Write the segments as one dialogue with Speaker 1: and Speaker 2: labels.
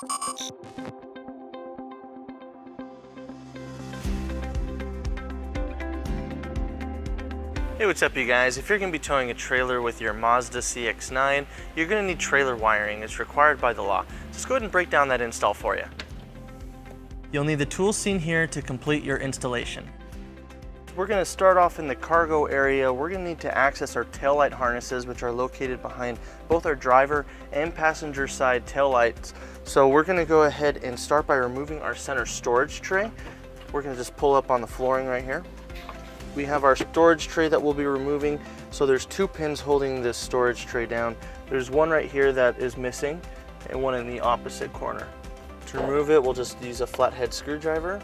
Speaker 1: Hey, what's up you guys? If you're going to be towing a trailer with your Mazda CX-9, you're going to need trailer wiring. It's required by the law. Just go ahead and break down that install for you. You'll need the tools seen here to complete your installation. We're going to start off in the cargo area. We're going to need to access our taillight harnesses, which are located behind both our driver and passenger side taillights. So we're going to go ahead and start by removing our center storage tray. We're going to just pull up on the flooring right here. We have our storage tray that we'll be removing. So there's two pins holding this storage tray down. There's one right here that is missing and one in the opposite corner. To remove it, we'll just use a flathead screwdriver.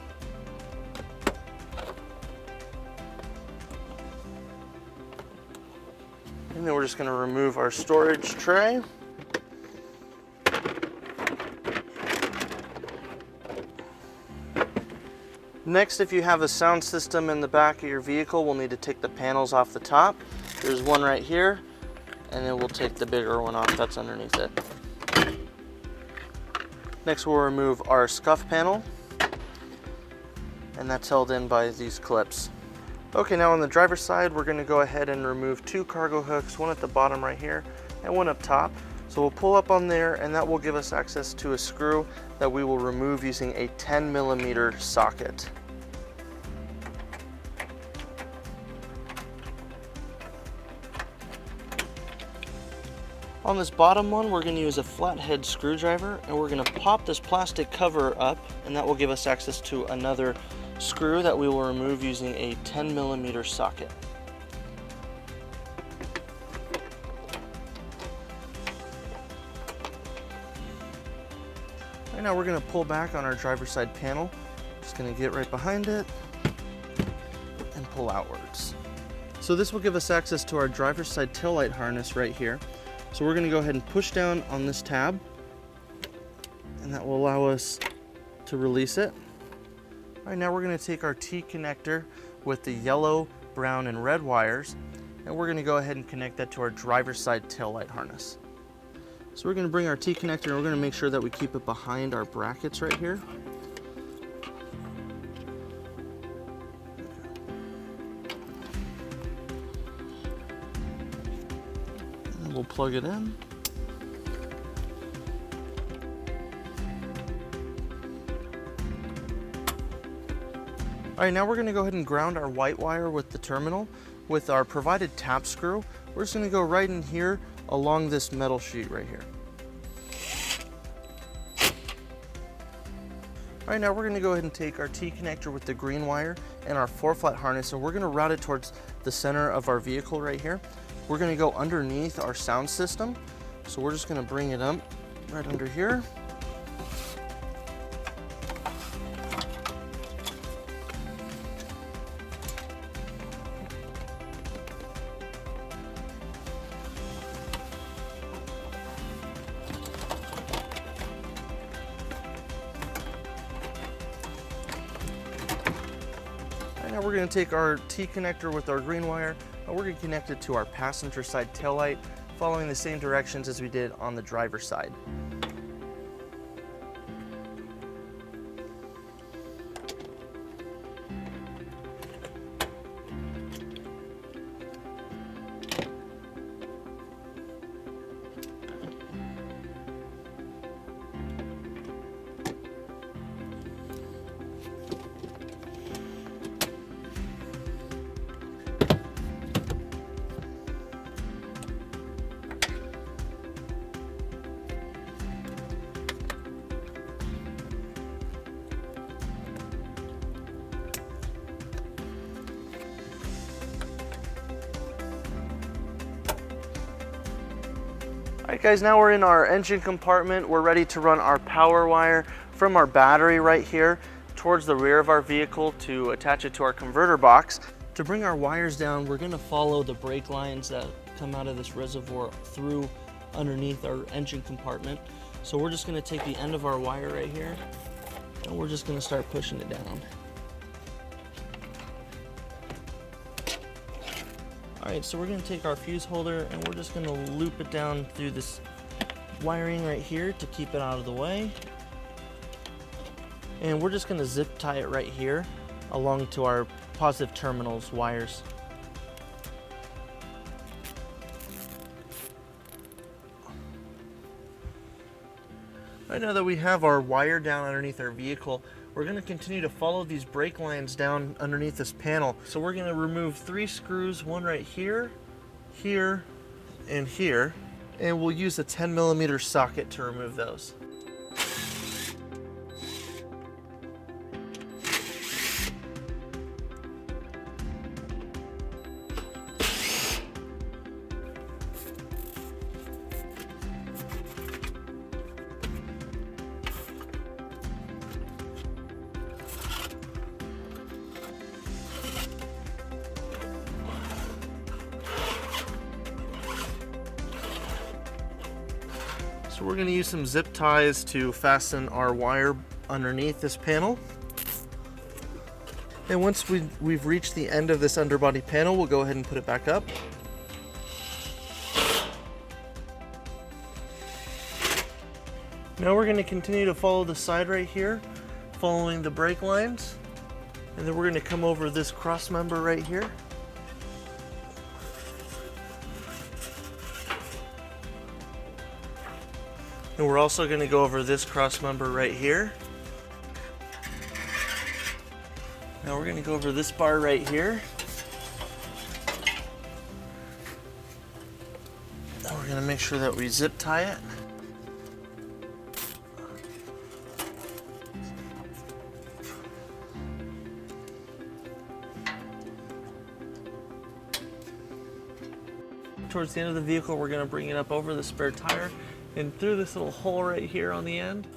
Speaker 1: And then we're just going to remove our storage tray. Next, if you have a sound system in the back of your vehicle, we'll need to take the panels off the top. There's one right here, and then we'll take the bigger one off that's underneath it. Next, we'll remove our scuff panel, and that's held in by these clips. Okay, now on the driver's side, we're going to go ahead and remove two cargo hooks, one at the bottom right here, and one up top. So we'll pull up on there, and that will give us access to a screw that we will remove using a 10mm socket. On this bottom one, we're going to use a flathead screwdriver, and we're going to pop this plastic cover up, and that will give us access to another screw that we will remove using a 10mm socket. Right now we're going to pull back on our driver's side panel. Just going to get right behind it and pull outwards. So this will give us access to our driver's side taillight harness right here. So we're going to go ahead and push down on this tab, and that will allow us to release it. All right, now we're going to take our T connector with the yellow, brown, and red wires, and we're going to go ahead and connect that to our driver's side taillight harness. So we're going to bring our T connector, and we're going to make sure that we keep it behind our brackets right here. And we'll plug it in. All right, now we're going to go ahead and ground our white wire with the terminal with our provided tap screw. We're just going to go right in here along this metal sheet right here. All right, now we're going to go ahead and take our T connector with the green wire and our 4-flat harness, and we're going to route it towards the center of our vehicle right here. We're going to go underneath our sound system, so we're just going to bring it up right under here. Now we're going to take our T connector with our green wire, and we're going to connect it to our passenger side taillight, following the same directions as we did on the driver's side. Alright guys, now we're in our engine compartment. We're ready to run our power wire from our battery right here towards the rear of our vehicle to attach it to our converter box. To bring our wires down, we're going to follow the brake lines that come out of this reservoir through underneath our engine compartment. So we're just going to take the end of our wire right here, and we're just going to start pushing it down. Alright, so we're going to take our fuse holder and we're just going to loop it down through this wiring right here to keep it out of the way. And we're just going to zip tie it right here along to our positive terminals wires. Right now that we have our wire down underneath our vehicle, we're going to continue to follow these brake lines down underneath this panel. So we're going to remove 3 screws, one right here, here, and here. And we'll use a 10mm socket to remove those. So we're going to use some zip ties to fasten our wire underneath this panel. And once we've reached the end of this underbody panel, we'll go ahead and put it back up. Now we're going to continue to follow the side right here, following the brake lines. And then we're going to come over this cross member right here. And we're also going to go over this cross member right here. Now we're going to go over this bar right here. And we're going to make sure that we zip tie it. Towards the end of the vehicle, we're going to bring it up over the spare tire and through this little hole right here on the end.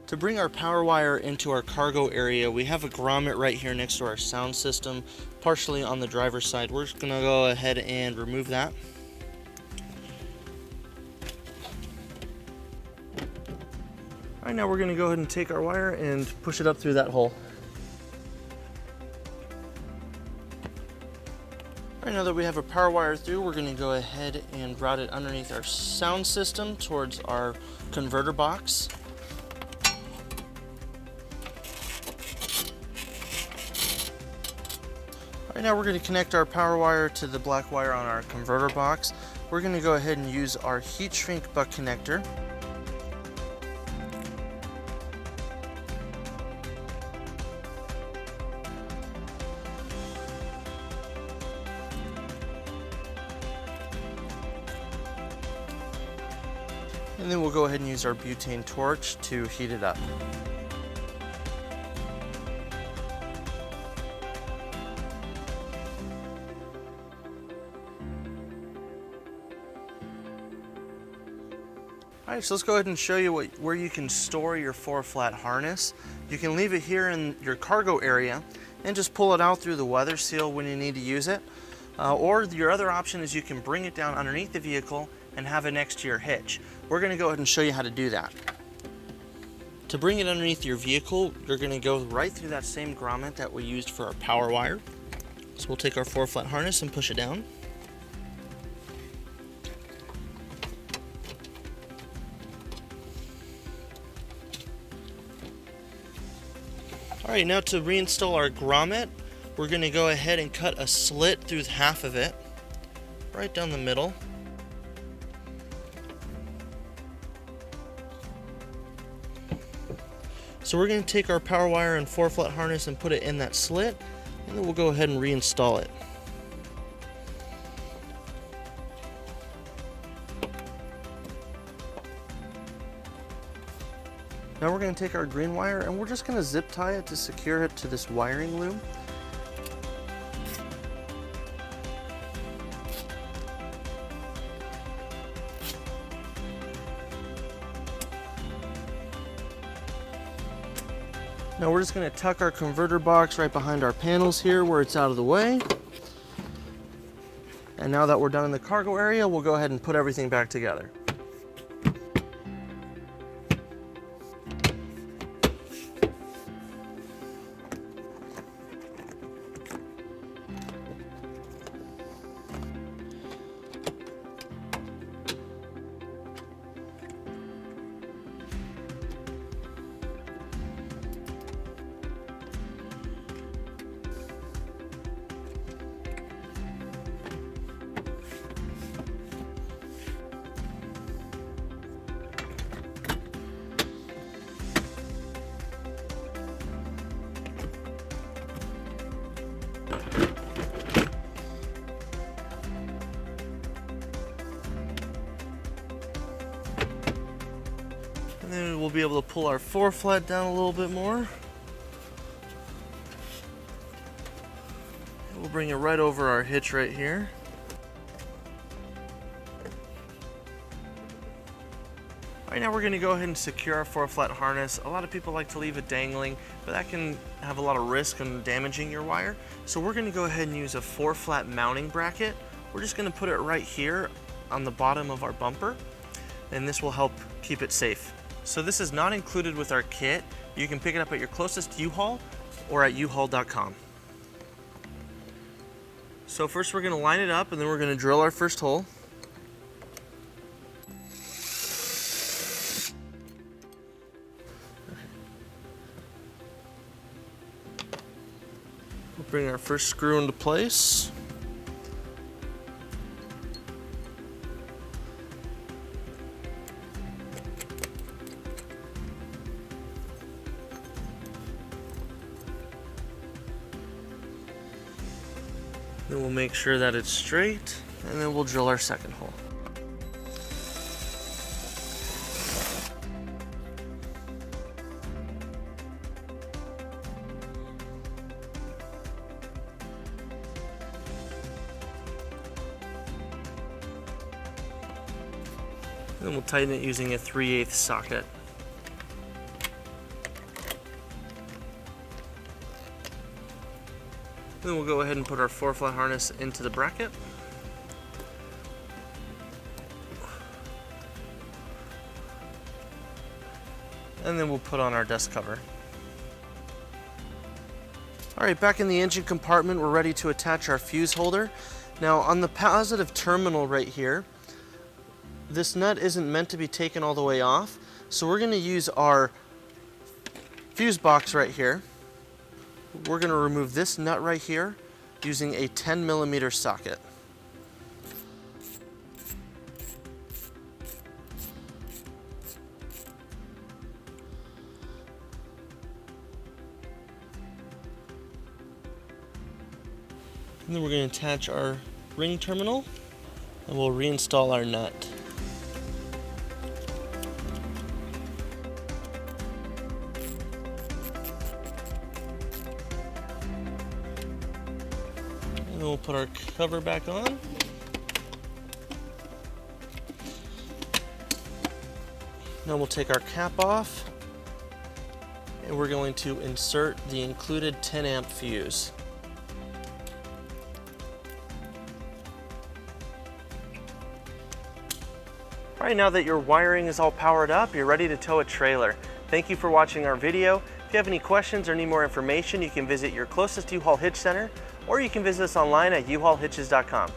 Speaker 1: To bring our power wire into our cargo area, we have a grommet right here next to our sound system, partially on the driver's side. We're just going to go ahead and remove that. All right, now we're going to go ahead and take our wire and push it up through that hole. All right, now that we have a power wire through, we're going to go ahead and route it underneath our sound system towards our converter box. All right, now we're going to connect our power wire to the black wire on our converter box. We're going to go ahead and use our heat shrink butt connector. And then we'll go ahead and use our butane torch to heat it up. All right, so let's go ahead and show you where you can store your 4-flat harness. You can leave it here in your cargo area and just pull it out through the weather seal when you need to use it. Or your other option is you can bring it down underneath the vehicle and have it next to your hitch. We're going to go ahead and show you how to do that. To bring it underneath your vehicle, you're going to go right through that same grommet that we used for our power wire. So we'll take our 4-flat harness and push it down. All right, now to reinstall our grommet, we're going to go ahead and cut a slit through half of it, right down the middle. So we're going to take our power wire and 4-flat harness and put it in that slit, and then we'll go ahead and reinstall it. Now we're going to take our green wire and we're just going to zip tie it to secure it to this wiring loom. Now we're just going to tuck our converter box right behind our panels here where it's out of the way. And now that we're done in the cargo area, we'll go ahead and put everything back together. be able to pull our flat down a little bit more. We'll bring it right over our hitch right here. Right now we're going to go ahead and secure our flat harness. A lot of people like to leave it dangling, but that can have a lot of risk in damaging your wire. So we're going to go ahead and use a flat mounting bracket. We're just going to put it right here on the bottom of our bumper, and this will help keep it safe. So this is not included with our kit. You can pick it up at your closest U-Haul or at uhaul.com. So first we're going to line it up, and then we're going to drill our first hole. We'll bring our first screw into place. Then we'll make sure that it's straight, and then we'll drill our second hole. Then we'll tighten it using a 3/8 socket. Then we'll go ahead and put our flat harness into the bracket. And then we'll put on our dust cover. All right, back in the engine compartment, we're ready to attach our fuse holder. Now on the positive terminal right here, this nut isn't meant to be taken all the way off, so we're going to use our fuse box right here. We're going to remove this nut right here using a 10mm socket. And then we're going to attach our ring terminal, and we'll reinstall our nut. And then we'll put our cover back on. Now we'll take our cap off, and we're going to insert the included 10-amp fuse. All right, now that your wiring is all powered up, you're ready to tow a trailer. Thank you for watching our video. If you have any questions or need more information, you can visit your closest U-Haul Hitch Center, or you can visit us online at uhaulhitches.com.